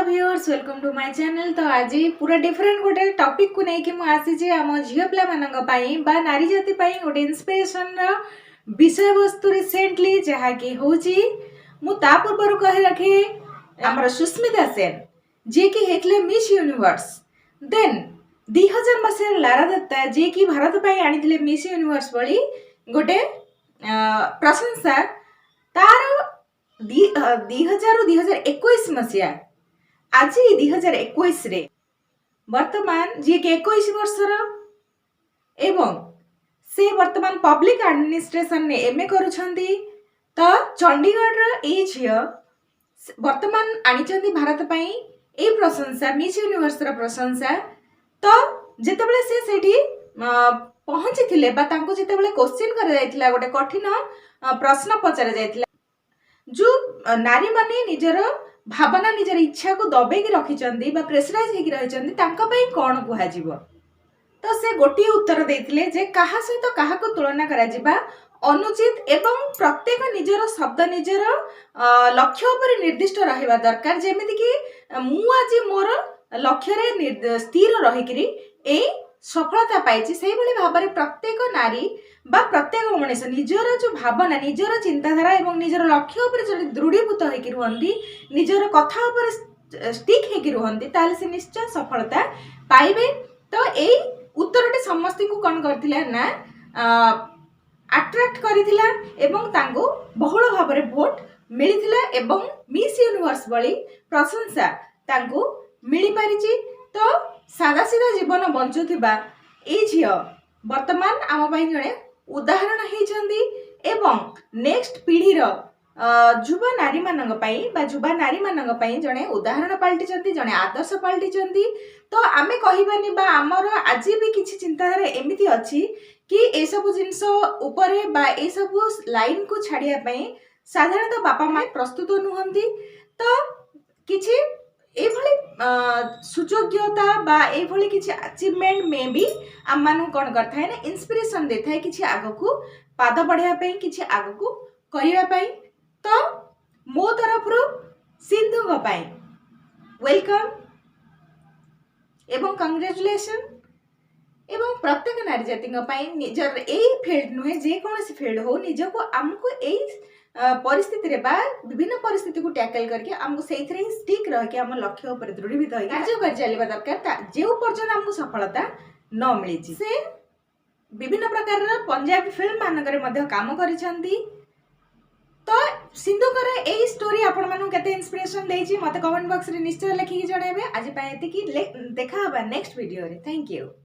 Viewers welcome to my channel. तो आज पूरा डिफरेंट गोटे टॉपिक को लेकिन मु आसी आम झील पाई बा नारी जाति पाई गोटे इंस्पिरेशन विषय वस्तु रिसेंटली जहाँकि हूँ मु ता पूर्व कही रखे आमर सुस्मिता सेन जी कि हेतले मिस यूनिवर्स देन 2000 मसीह लारा दत्ता जी कि भारत पाई आनी मिस यूनिवर्स भली गोटे प्रशंसा तार 2021 मसीहा आज 2021 रे वर्तमान जी के 21 वर्षर एवं से वर्तमान पब्लिक एडमिनिस्ट्रेशन ने एमए करुछंती। तो चंडीगढ़ रो ए झियो वर्तमान आनी भारत पाई ए प्रशंसा मिस यूनिवर्स रो प्रशंसा। तो जेतेबेले से सेठी पहुंची थिले बा तांको जेतेबेले क्वेश्चन करा जायतिला गोटे कठिन प्रश्न पचरा जायतिला जो नारी माने निजर भावना निजर इच्छा को दबेकी रखिचंदी बा प्रेशराइज हेकी रहिचंदी तांका पई कोन कुहा जीवो। तो से गोटी उत्तर देथिले जे काहा सहित काहा को तुलना करा जिबा अनुचित एवं प्रत्येक निजर शब्द निजर लक्ष्य पर निर्दिष्ट रहिबा दरकार। जेमिति कि मु आज मोर लक्ष्य रे स्थिर रहिकरी ए सफलता पाइछि सेहि भली भाबरे प्रत्येक नारी बा प्रत्येक मनीष निजर जो भावना निजर चिंताधारा एवं निजर लक्ष्य उपर दृढ़ीभूत होइकि रुहंती निजर कथा उपर स्टिक हेकि रुहंती ताले से निश्चय सफलता पाइबे। तो ए उत्तरटे समस्त को कौन करथिला ना अट्रैक्ट करिथिला एवं तांको बहुल भाबरे वोट मिलिथिला एवं मिस यूनिवर्स भली प्रशंसा तांको मिली पारिछि। तो सादा सीधा जीवन बंचुथिबा ए झियो वर्तमान आम पाई जणे उदाहरण हेइछंदी एवं नेक्स्ट पीढ़ीर युवा नारी मानंग पाई बा युवा नारी मानंग पाई जणे उदाहरण पाल्टिचंदी जणे आदर्श पाल्टिचंदी। तो आमे कहिबानी बा हमर आज भी किछि चिंताधारा एमिति अछि कि ए सब जिंस ऊपर बा ए सब लाइन को छाड़िया पाई साधारणतः बापा मां प्रस्तुत नुहंती। तो किछि एभली सुयोग्यता बा एभली किछि अचीवमेंट में भी आम मानु कोन करथाय ना इंस्पिरेशन देथाय किछि आगो को पाद बढ़िया पाई किछि आगो को करिया पाई। तो मो तरफ रु सिंधु को पाई वेलकम एवं कांग्रेचुलेशन एवं प्रत्येक नारी जाति पाई निजर ए फील्ड नुहे जे कोनोसी फील्ड हो निजको हमको ए परिस्थिति रे बा विभिन्न परिस्थिति को टैकल करके हमको सेइथरे स्टिक रह के हम लक्ष्य ऊपर दृढ़ीभूत होई कार्य कर चलीबा दरकार जे पर्यंत हमको सफलता न मिली से विभिन्न प्रकार पंजाबी फिल्म मानकरे मध्ये काम करिसंती। तो सिंधु कर ए स्टोरी आपण मानु केते इंस्पिरेशन देछि मते कमेंट बॉक्स रे निश्चय लिखि जणाइबे। आज पाए एति कि देखा हबा नेक्स्ट वीडियो रे। Thank you.